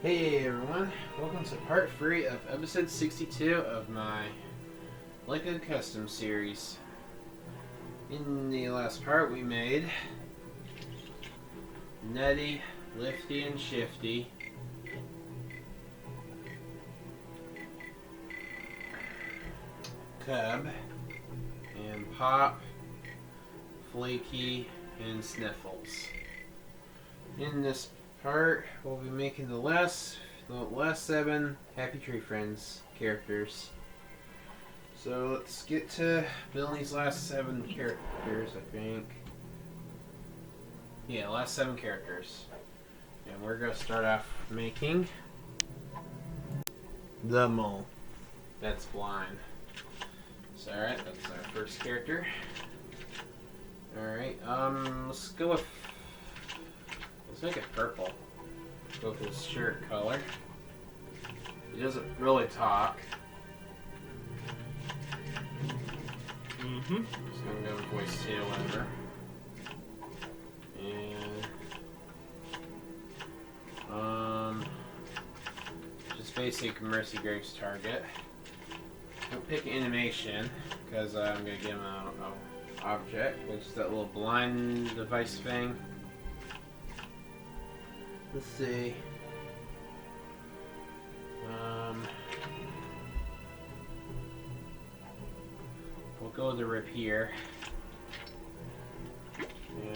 Hey everyone, welcome to part 3 of episode 62 of my Lego Custom series. In the last part we made Nutty, Lifty, and Shifty. Cub, and Pop, Flaky, and Sniffles. In this part, we'll be making the last 7 Happy Tree Friends characters. So let's get to building these last 7 characters, I think. Yeah, last 7 characters. And we're going to start off making the mole that's blind. So alright, that's our first character. Alright, let's go with... let's make it purple. Go with his shirt color. He doesn't really talk. Just gonna go with voice tail over. And just basic Mercy Graves target. Don't pick animation because I'm gonna give him a object, which is that little blind device thing. Let's see. We'll go with the rip here.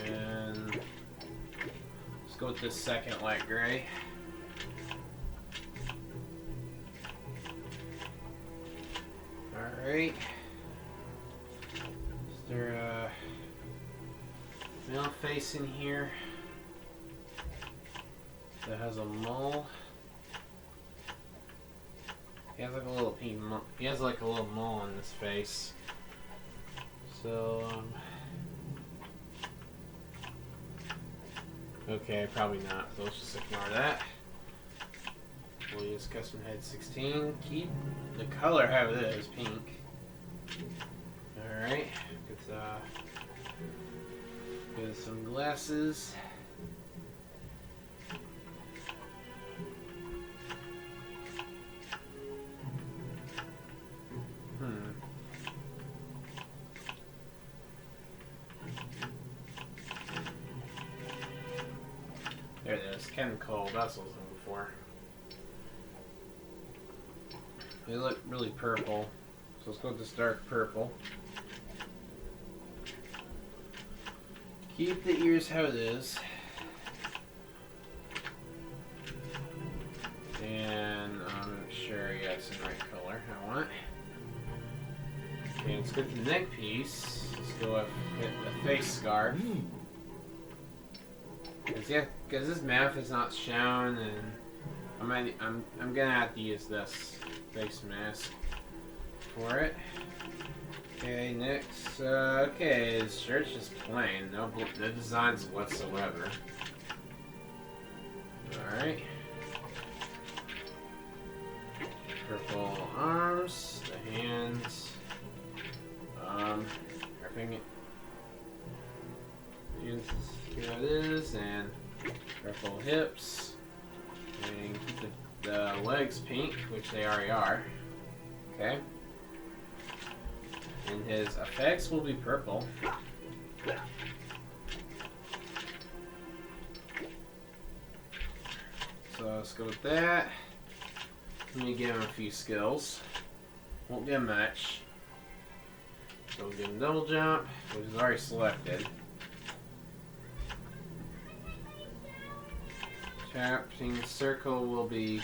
And let's go with this second light gray. Alright. Is there a male face in here that has a mole? He has like a little pink mole. He has like a little mole on his face. So, okay, probably not. So let's just ignore that. We'll use custom head 16. Keep the color how it is, pink. Alright, get some glasses. There it is. Chemical vessels in before. They look really purple, so let's go with this dark purple. Keep the ears how it is. And I'm sure, yeah, it's the right color I want. Okay, let's go to the neck piece. Let's go with the face scarf. Because his mouth is not shown, and I'm gonna have to use this face mask for it. Okay, next. Okay, his shirt's just plain, no designs whatsoever. All right. Purple arms, the hands. Everything. Here it is, and purple hips, and keep the legs pink, which they already are. Okay. And his effects will be purple. So let's go with that. Let me give him a few skills. Won't give him much. So we'll give him double jump, which is already selected. Tapping circle will be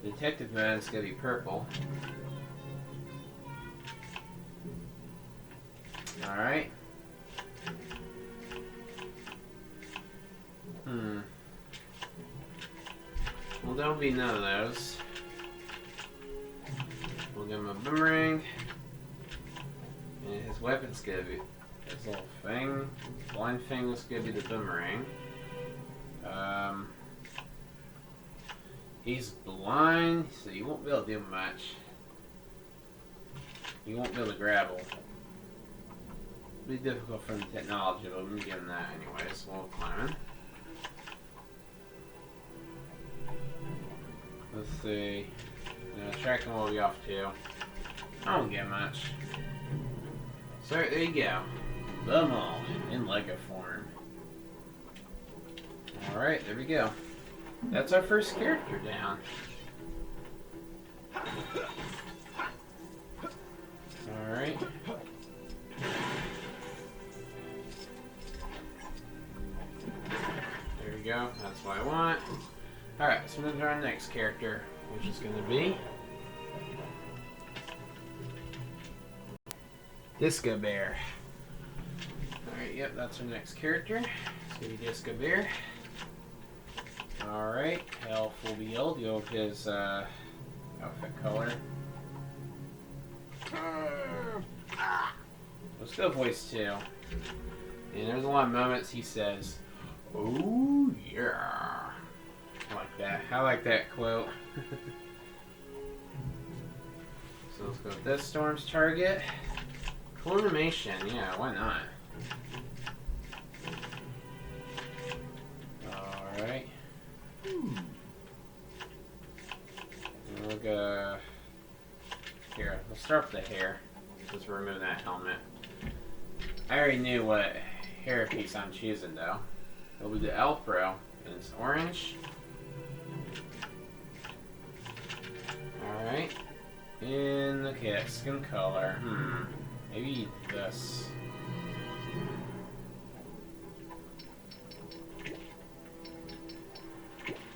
detective mode. It's gonna be purple. All right. Well, there'll be none of those. We'll give him a boomerang, and his weapon's gonna be his little thing. Blind thing is gonna be the boomerang. He's blind, so you won't be able to do much. You won't be able to grapple. It'll be difficult from the technology, but I'm getting that anyways while climbing. Let's see. Tracking will be off too. I won't get much. So there you go. The Mime in Lego form. Alright, there we go. That's our first character down. Alright. There we go. That's what I want. Alright, let's move to our next character, which is going to be Disco Bear. Alright, yep, that's our next character. It's going to be Disco Bear. Alright, health will be yellow. Go with his outfit color. Let's go voice too. And there's a lot of moments he says, "Oh yeah." I like that. I like that quote. So let's go with this Storm's target. Cool animation, yeah, why not? Alright. We'll go here. Let's start with the hair. Let's remove that helmet. I already knew what hair piece I'm choosing though. It'll be the Elfro, and it's orange. Alright. And okay, skin color. Maybe this.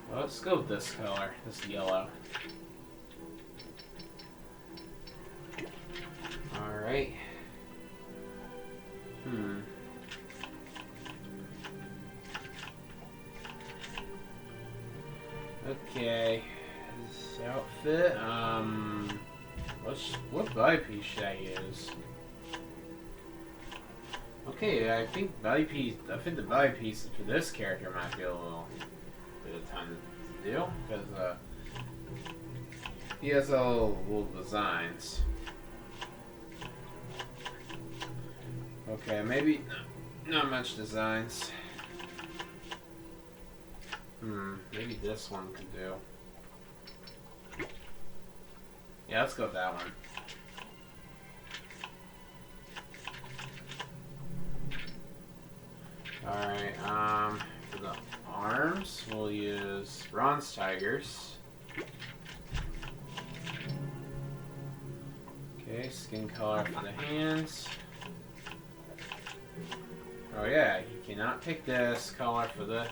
Well, let's go with this color, this yellow. Alright. Okay. This outfit, what body piece should I use? Okay, I think the body piece for this character might be a little bit of time to do, because he has all little designs. Okay, maybe not much designs. Maybe this one could do. Yeah, let's go with that one. Alright, for the arms, we'll use bronze tigers. Okay, skin color for the hands. Oh yeah, you cannot pick this color for the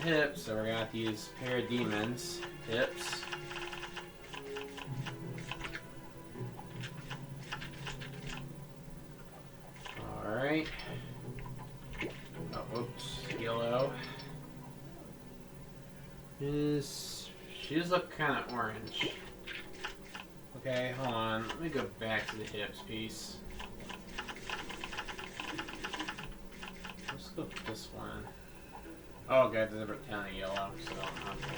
hips, so we're gonna have to use Parademons hips. Alright. Oh, whoops, yellow. She does look kind of orange. Okay, hold on. Let me go back to the hips piece. Let's go with this one. Oh, okay, there's a ton of yellow, so okay.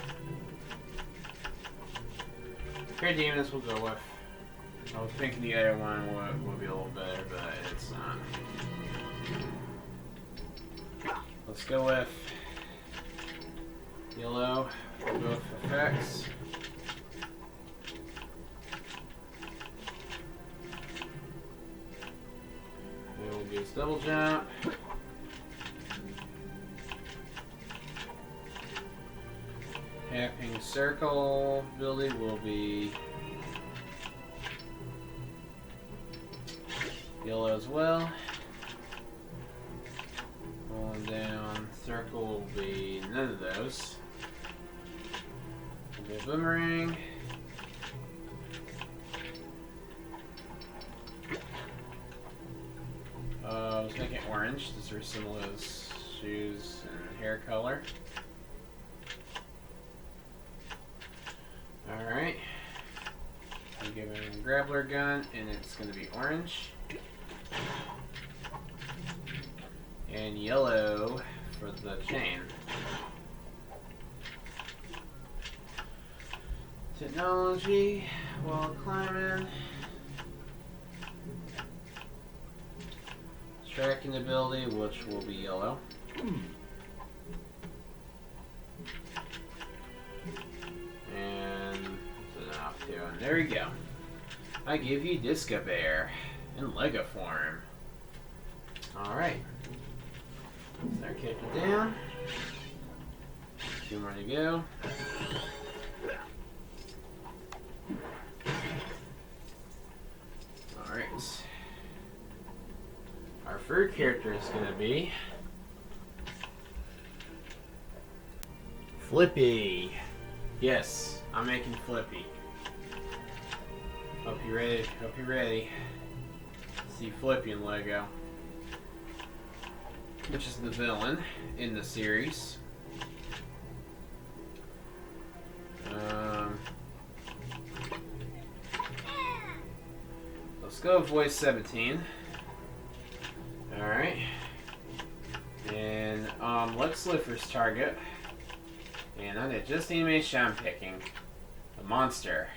Parademons we'll go with. I was thinking the other one would be a little better, but it's not. Let's go with yellow for both effects. Then we'll use double jump. Tapping circle ability will be yellow as well. Pulling down circle will be none of those. Will be a boomerang. Let's make it orange to resemble his shoes and hair color. Alright. I'm giving him a grappler gun, and it's going to be orange. And yellow for the chain. Technology while climbing. Tracking ability, which will be yellow. And There we go. I give you Disco Bear in Lego form. Alright. Our character down. 2 more to go. Alright. Our third character is going to be Flippy. Yes, I'm making Flippy. Hope you're ready. Hope you're ready. See Flippy in Lego, which is the villain in the series. Let's go with voice 17. Alright. And Lex Luthor's target. And on it, just the animation I'm picking. The monster.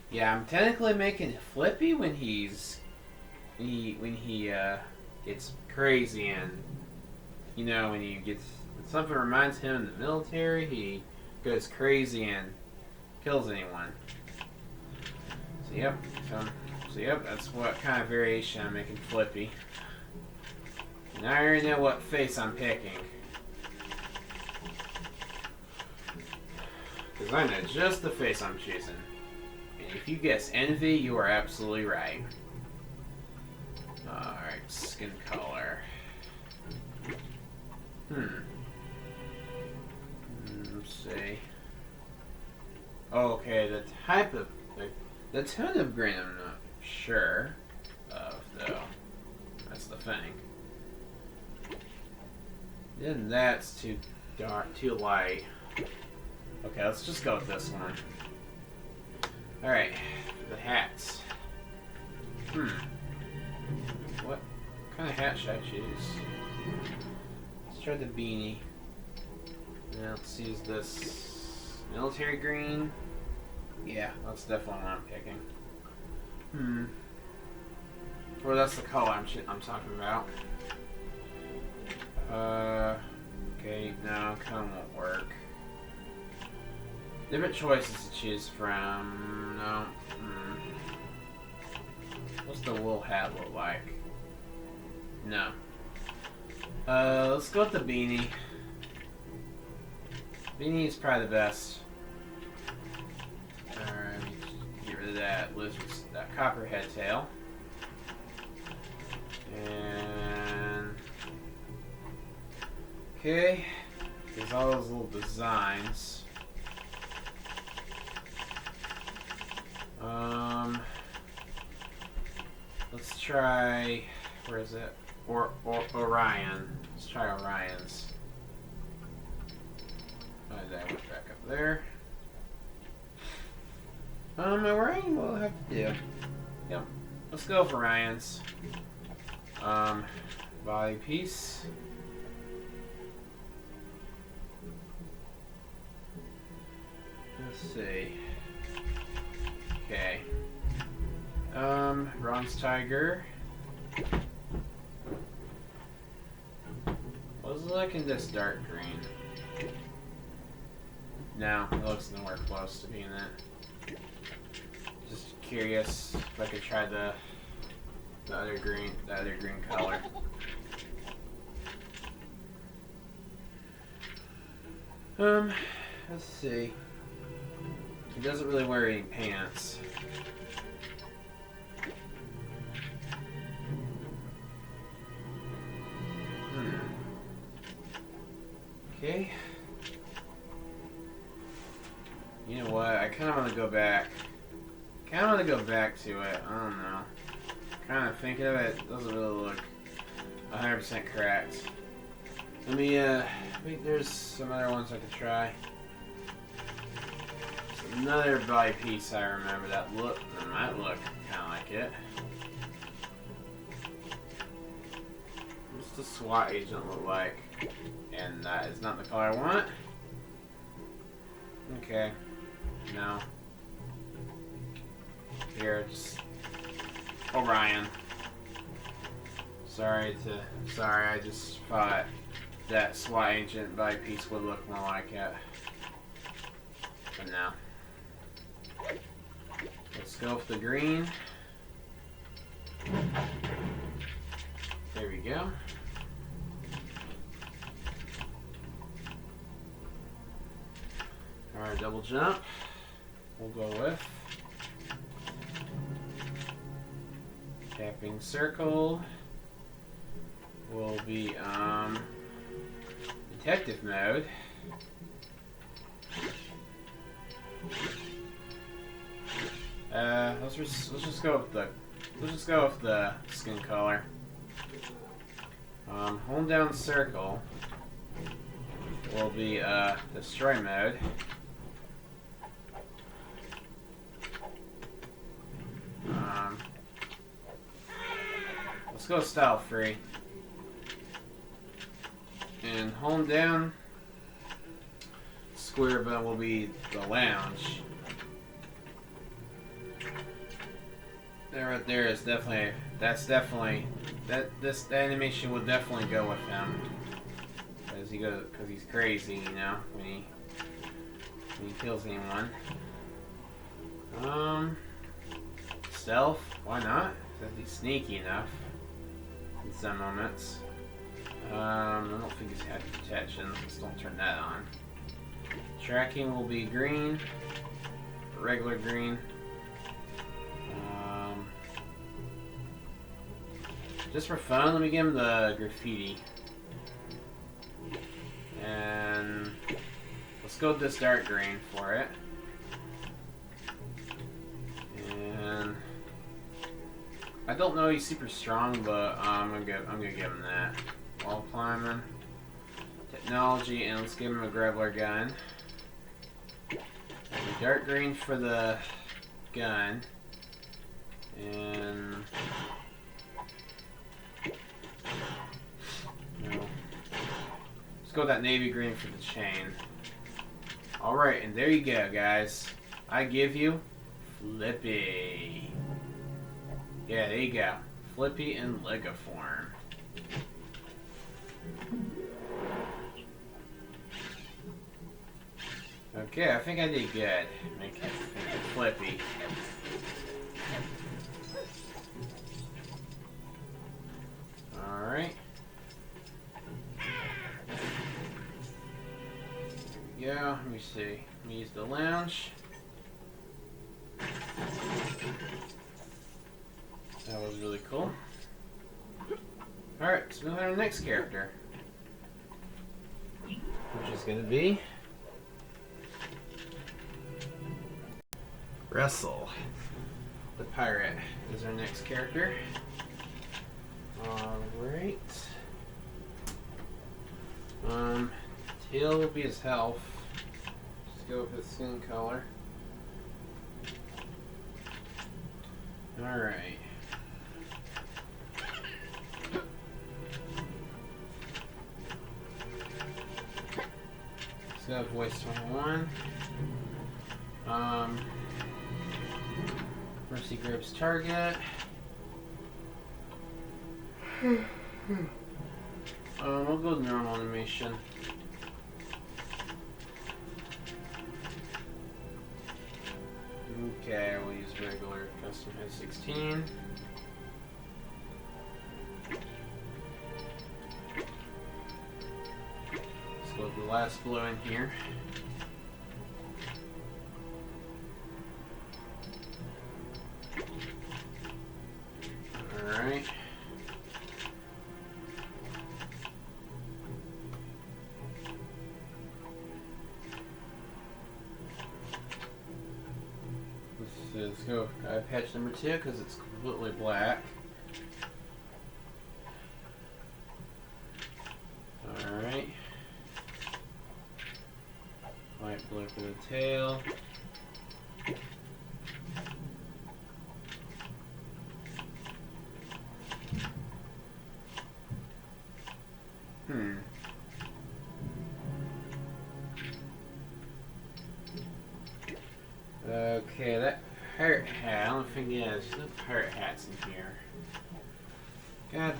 Yeah, I'm technically making Flippy when he gets crazy, and you know, when something reminds him in the military, he goes crazy and kills anyone. So yep, that's what kind of variation I'm making Flippy. And I already know what face I'm picking, because I know just the face I'm choosing. And if you guess envy, you are absolutely right. Alright, skin color. Let's see. Okay, the type of... The tone of green I'm not sure of, though. That's the thing. Then that's too dark, too light. Okay, let's just go with this one. Alright, the hats. What kind of hat should I choose? Let's try the beanie. Now let's use this military green. Yeah, that's definitely what I'm picking. Well, that's the color I'm talking about. Okay, no, kind of won't work. Different choices to choose from. No. What's the wool hat look like? No. Let's go with the beanie. Beanie is probably the best. Alright, get rid of that that copperhead tail. And okay, there's all those little designs. Let's try, where is it? Orion. Let's try Orion's. That went back up there. Orion will have to do. Yep. Let's go for Orion's. Body piece. Let's see. Okay. Bronze Tiger. What was it like in this dark green? No, it looks nowhere close to being that. Just curious if I could try the other green color. Let's see. He doesn't really wear any pants. Okay. You know what? I kind of want to go back. Kind of want to go back to it. I don't know. Kind of thinking of it, it doesn't really look 100% correct. Let me, wait, there's some other ones I could try. There's another body piece I remember that might look kind of like it. What's the SWAT agent look like? And that is not the color I want. Okay. No. Here, just Orion. Sorry, I just thought that SWAT agent body piece would look more like it. But no. Let's go with the green. There we go. Alright, double jump. We'll go with tapping circle. Will be detective mode. Let's just go with the skin color. Hold down circle will be destroy mode. Let's go style free. And hold down square button will be the lounge. That right there is definitely this animation will definitely go with him because he's crazy, you know, when he kills anyone. Stealth, why not? Because he's sneaky enough in some moments. I don't think he's had protection. Let's don't turn that on. Tracking will be green, regular green. Just for fun, let me give him the graffiti. And let's go with this dark green for it. And I don't know he's super strong, but I'm gonna give him that. Wall climbing, technology, and let's give him a grappler gun. Dark green for the gun, and no. Let's go with that navy green for the chain. All right, and there you go, guys. I give you Flippy. Yeah, there you go. Flippy in Lego form. Okay, I think I did good. Make it Flippy. Alright. There we go. Let me see. Let me use the lounge. That was really cool. Alright, let's move on to the next character. Which is going to be Russell, the pirate, is our next character. Alright. Tail will be his health. Just go with his skin color. Alright. So voice 21. Mercy grips target. We'll go with normal animation. Okay, we'll use regular custom head 16. Let's go with the last blow in here. Alright. Let's go eye patch number 2 because it's completely black. Alright. Light blue for the tail. Okay, that pirate hat, I don't think there's no pirate hats in here. Gonna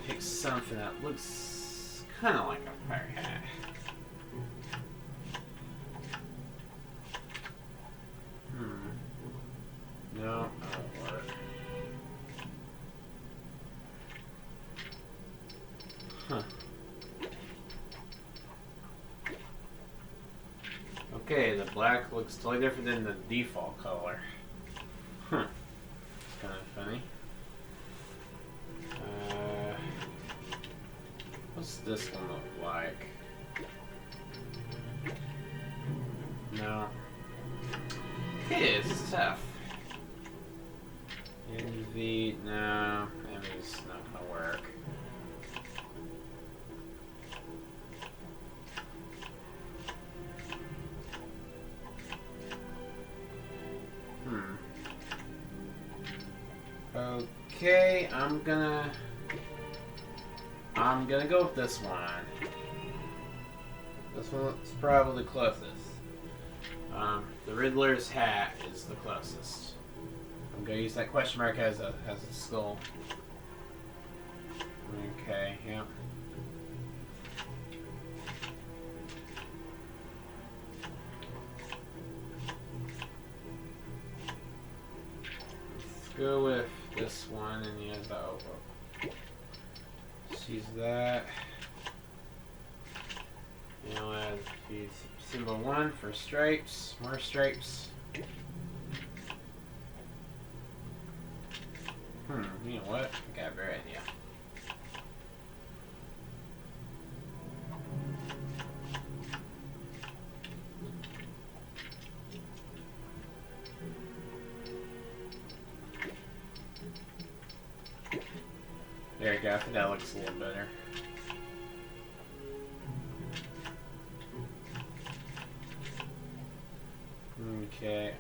pick something that looks kinda like a pirate hat. Okay, the black looks totally different than the default color. Huh. It's kind of funny. What's this one look like? No. Okay, this is tough. Envy, no. Envy's not gonna work. Okay, I'm gonna go with this one. This one's probably the closest. The Riddler's hat is the closest. I'm gonna use that question mark as a skull. Okay, yeah. Let's go with this one and use the oval. Let's use that. And I'll add symbol 1 for stripes. More stripes. You know what? I got a better idea. There we go. I think that looks a little better. Okay,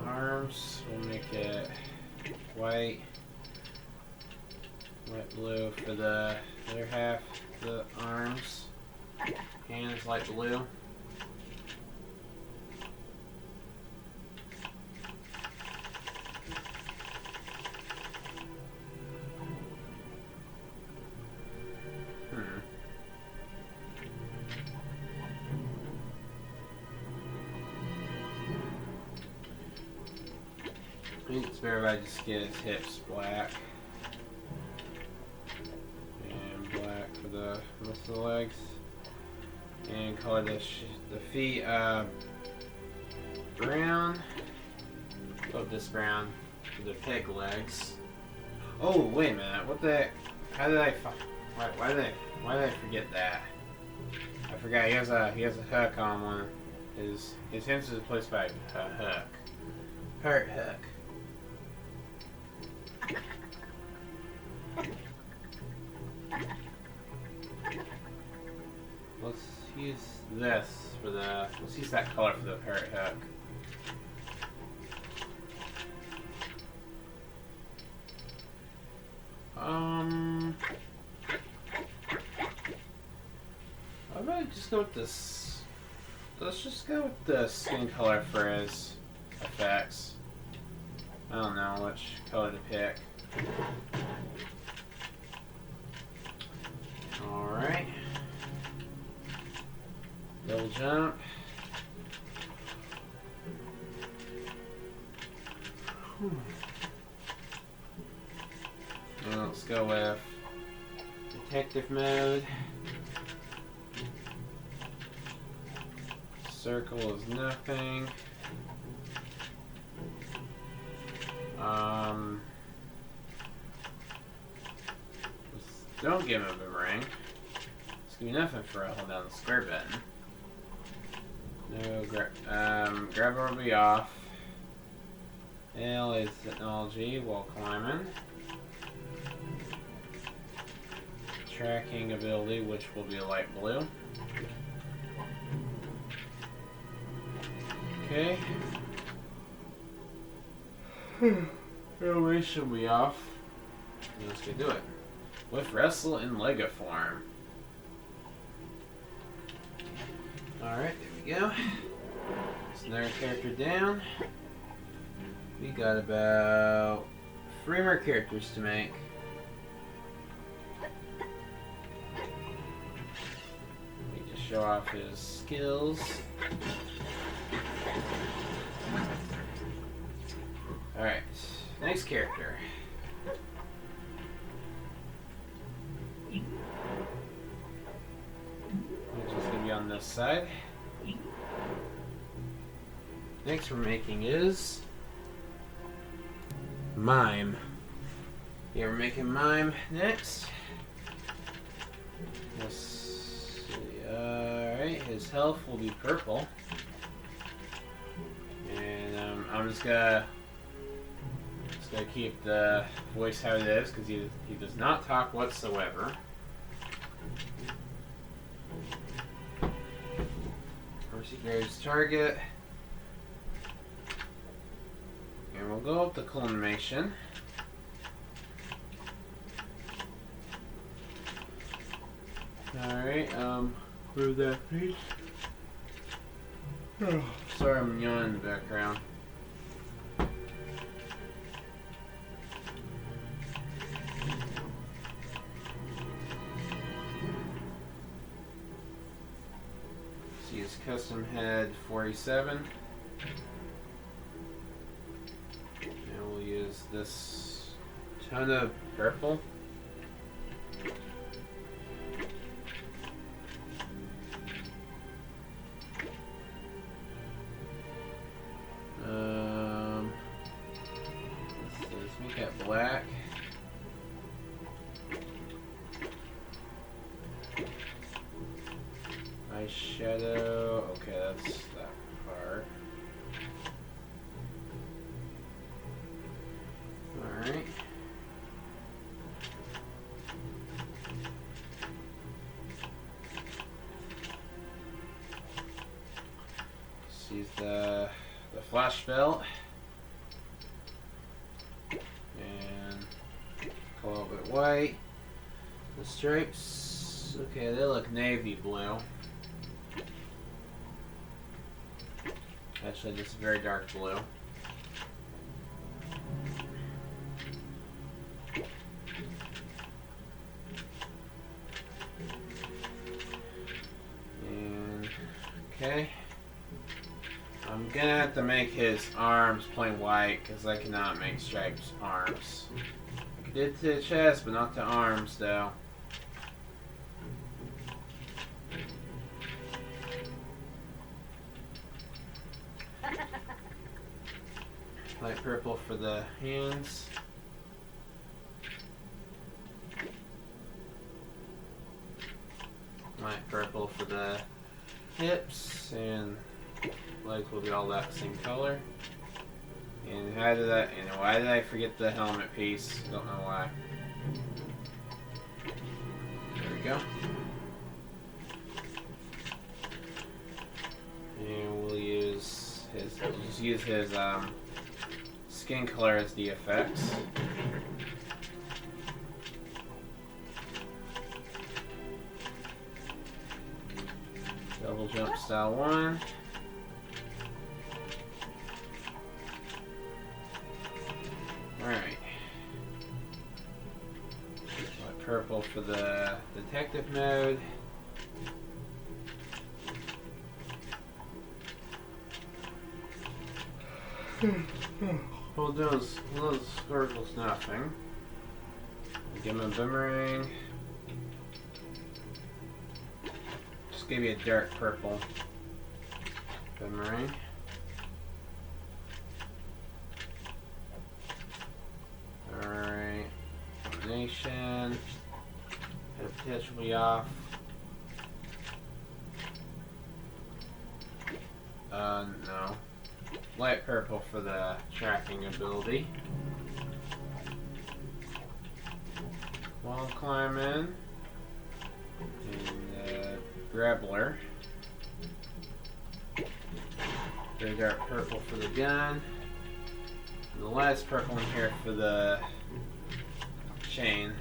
arms, we'll make it white blue for the other half of the arms, hands light blue. I think it's better if I just get his hips black. And black for the rest of the legs. And color the feet brown. Oh, this brown for the pig legs. Oh, wait a minute. What the? How did I? Why did I forget that? I forgot he has a hook on one. His hands is replaced by a hook. Heart hook. Let's use this for the. Let's use that color for the parrot hook. I might just go with this. Let's just go with the skin color for his effects. I don't know which color to pick. Alright. Double jump. And let's go with detective mode. Circle is nothing. Don't give him a boomerang. It's gonna be nothing for a hold down the square button. No, grabber will be off. L is technology while climbing. Tracking ability, which will be light blue. Okay. Elevation will be off. Let's get do it. With wrestle in Lego form. Alright, there we go. There's another character down. We got about 3 more characters to make. We just show off his skills. Alright, next character. Which is going to be on this side. Next we're making is Mime. Yeah, we're making Mime next. Let's see. Alright, his health will be purple. And I'm just gonna keep the voice how it is because he does not talk whatsoever. First he grabs target. And we'll go up to clonimation. Alright, where's that piece? Oh, sorry, I'm yawning in the background. See his custom head 47. And we'll use this ton of purple. Let's make that black. Eyeshadow. Okay, that's that part. Alright. Use the flash belt and go a little bit white. The stripes, okay, they look navy blue. Actually, this is very dark blue. And okay. I'm gonna have to make his arms plain white because I cannot make stripes arms. I did to the chest, but not the arms though. Light purple for the hands. Light purple for the hips, and legs will be all that same color. And why did I forget the helmet piece? I don't know why. There we go. And we'll just use his skin color as the effects. Double jump style 1. Alright. Purple for the detective mode. Well, those sparkles nothing. Give him a boomerang. Just give you a dark purple boomerang. Alright. Combination. Potentially off. No. Light purple for the tracking ability. Wall climbing. And Grappler. Very dark purple for the gun. And the last purple in here for the chain.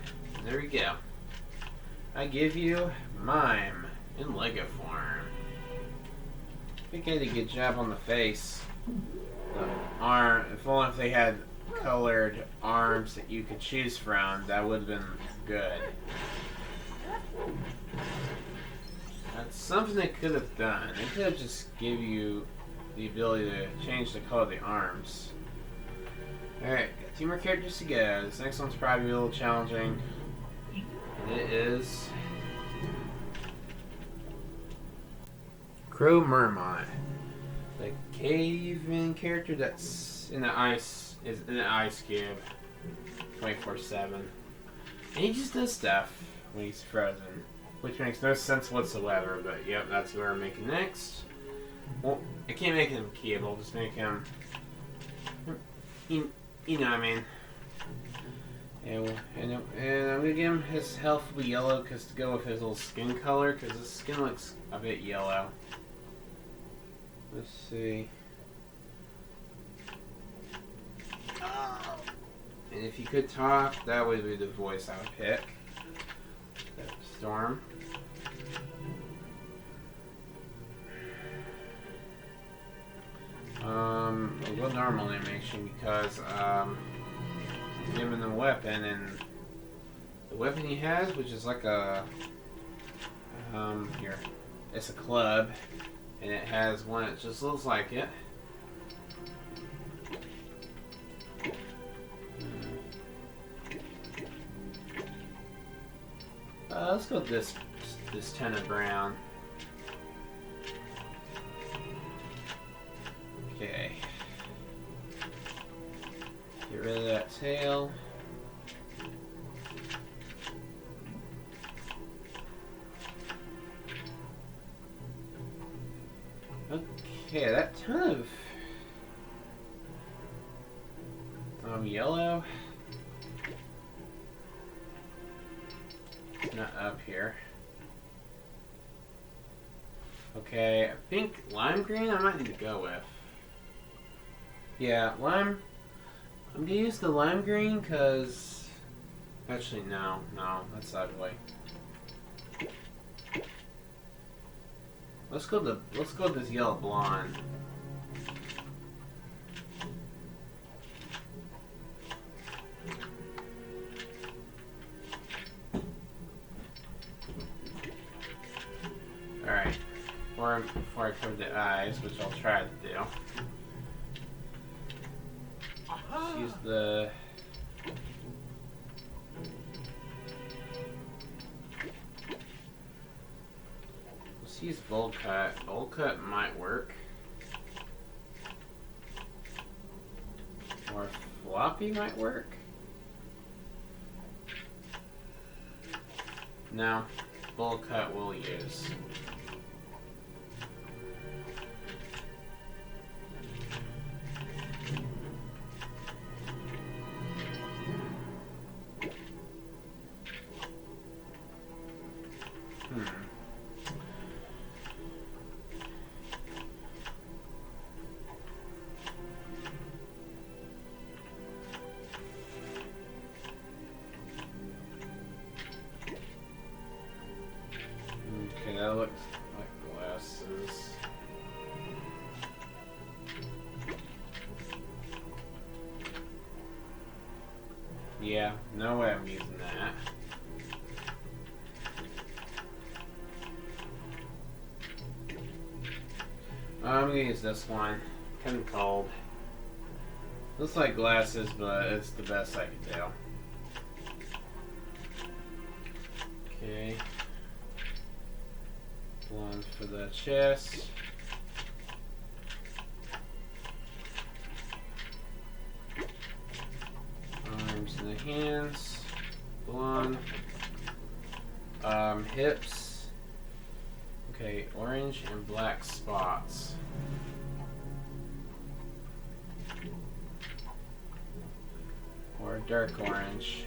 There we go. I give you Mime in Lego form. I think I did a good job on the face. The arm, if only if they had colored arms that you could choose from, that would have been good. That's something they could have done. They could have just give you the ability to change the color of the arms. Alright, got 2 more characters to go. This next one's probably a little challenging. And it is Cro-Marmot. The caveman character that's in the ice is in the ice cube 24/7. And he just does stuff when he's frozen. Which makes no sense whatsoever, but yep, that's what we're making next. Well, I can't make him cube, I'll just make him you know what I mean. And I'm gonna give him his health will be yellow because to go with his little skin color, because his skin looks a bit yellow. Let's see. And if he could talk, that would be the voice I would pick. Storm. I'll go normal animation because given the weapon and the weapon he has, which is like a here, it's a club, and it has one that just looks like it. Let's go with this tone of brown. Okay. Get rid of that tail. Okay, that ton of yellow. Not up here. Okay, I think lime green I might need to go with. Yeah, lime. I'm gonna use the lime green because actually no, that's ugly. Let's go with this yellow blonde. Alright, before I cover the eyes, which I'll try to do. Let's use the... Let's use bowl cut. Bowl cut might work. Or floppy might work. No, bowl cut we'll use. Okay, that looks like glasses. Yeah, no way I'm using that. I'm gonna use this one. Kind of cold. Looks like glasses, but it's the best I could do. Okay. One for the chest. Arms and the hands. Blonde. Hips. Okay, orange and black spots. Or dark orange.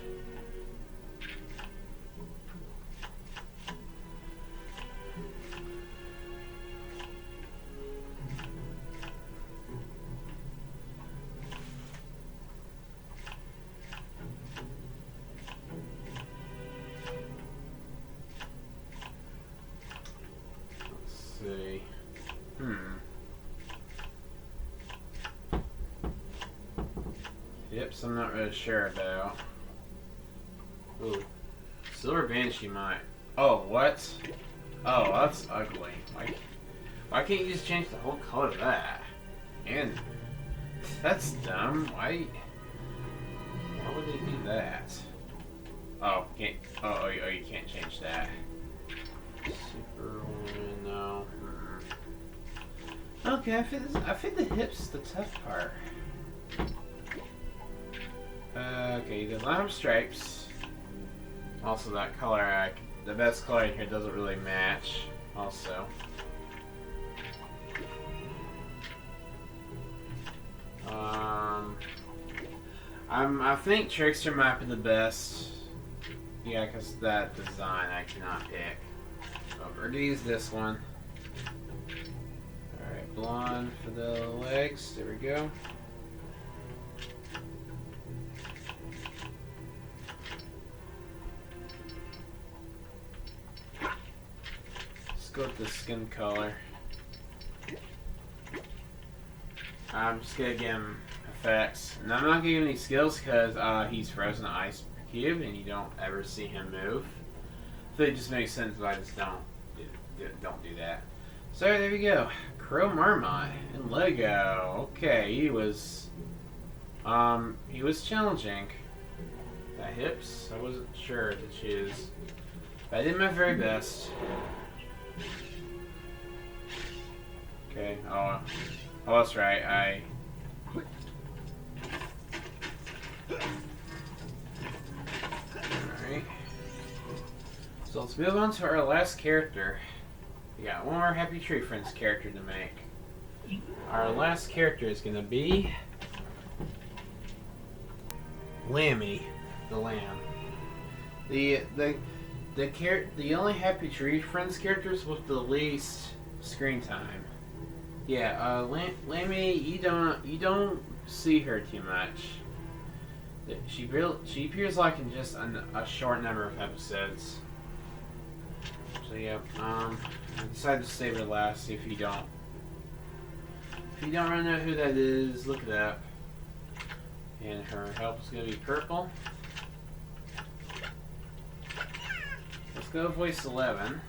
See. Yep, so I'm not really sure about. Ooh. Silver Banshee might. Oh, what? Oh, that's ugly. Why can't you just change the whole color of that? And that's dumb. Why would they do that? Oh, can't. Oh, you can't change that. Super no. Okay, I think the hips is the tough part. Okay, the lime stripes. Also, that color, the best color in here doesn't really match. Also, I think Trickster might be the best. Yeah, because that design I cannot pick. So we're gonna use this one. All right, blonde for the legs. There we go. Let's go with the skin color. I'm just gonna give him effects, and I'm not gonna give him any skills because he's frozen ice cube, and you don't ever see him move. So it just makes sense if I just don't do that. So there we go, Cro-Marmot and Lego. Okay, he was challenging. That hips, I wasn't sure to choose, but I did my very best. Okay. Oh, that's right. Alright. So let's move on to our last character. We got one more Happy Tree Friends character to make. Our last character is gonna be Lammy, the lamb. The only Happy Tree Friends characters with the least screen time. Yeah, Lammy, you don't see her too much. She appears like in just a short number of episodes. So yeah, I decided to save her last. See if you don't really know who that is, look it up. And her help is gonna be purple. Let's go voice 11.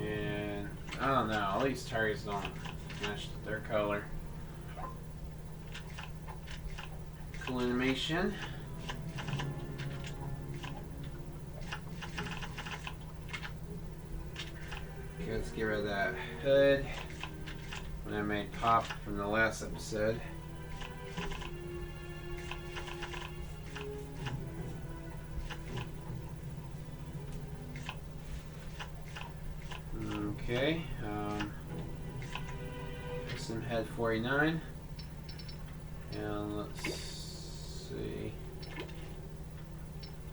And I don't know, all these targets don't match their color. Cool animation. Okay, let's get rid of that hood when I made pop from the last episode. Okay, custom head 49, and let's see.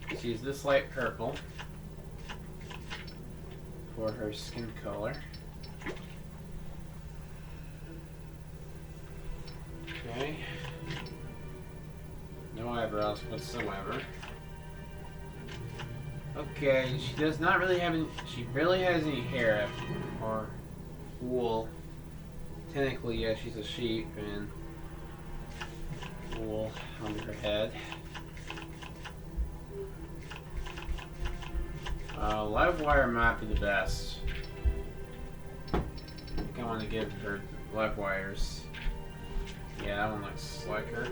Let's use this light purple for her skin color. Okay, no eyebrows whatsoever. Okay, she does not really have any. She barely has any hair or wool. Technically, yeah, she's a sheep and wool on her head. Live wire might be the best. I think I want to give her live wires. Yeah, that one looks like her.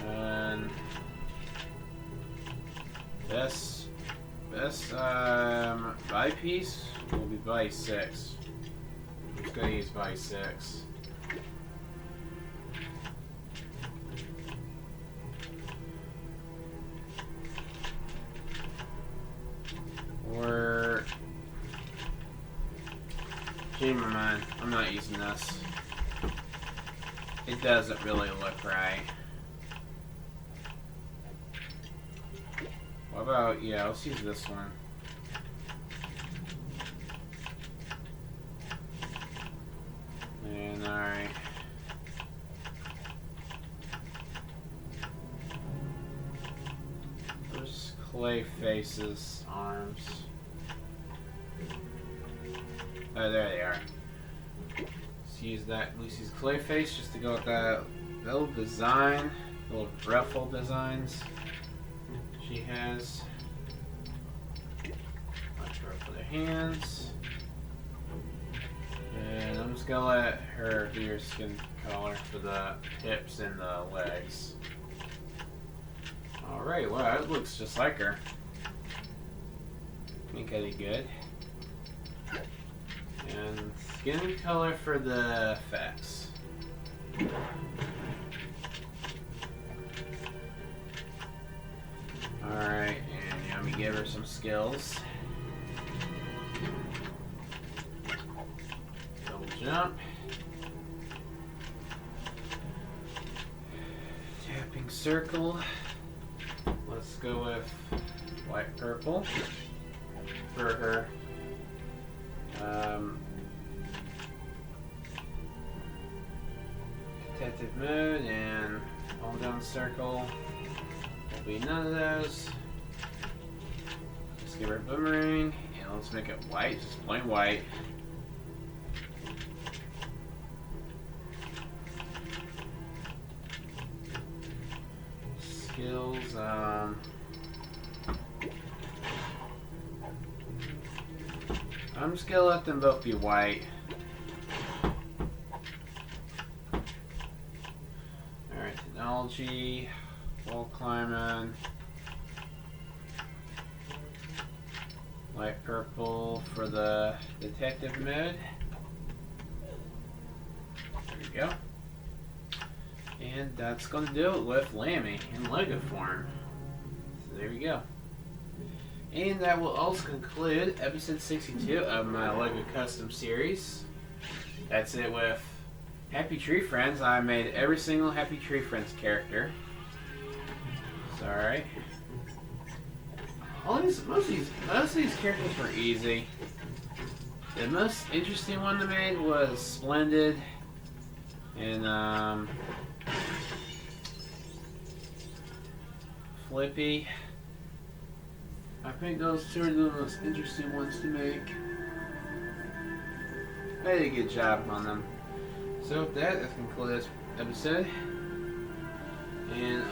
And best buy piece will be buy 6. I'm just gonna use buy 6. Or change my mind. I'm not using this. It doesn't really look right. What about, yeah, let's use this one. And alright. There's clay faces, arms. Oh, there they are. Let's use that Lucy's clay face just to go with that little design, little ruffle designs she has. Watch her for the hands. And I'm just gonna let her do her skin color for the hips and the legs. Alright, wow, it looks just like her. I think I did good. And skin color for the effects. Alright, and let me give her some skills. Double jump. Tapping circle. Let's go with white purple for her. Detective mode and hold down circle. Will be none of those. Let's give her a boomerang and let's make it white, just plain white. Skills, I'm just gonna let them both be white. Alright, technology, wall climbing, light purple for the detective mode. There we go. And that's gonna do it with Lammy in Lego form. So there we go. And that will also conclude episode 62 of my Lego Custom series. That's it with Happy Tree Friends. I made every single Happy Tree Friends character. It's alright. Most of these characters were easy. The most interesting one I made was Splendid. And Flippy. I think those two are the most interesting ones to make. I did a good job on them. So with that, let's conclude this episode. And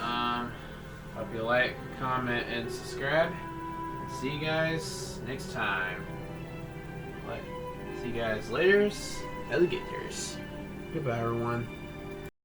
hope you like, comment, and subscribe. And see you guys next time. See you guys later, alligators. Goodbye, everyone.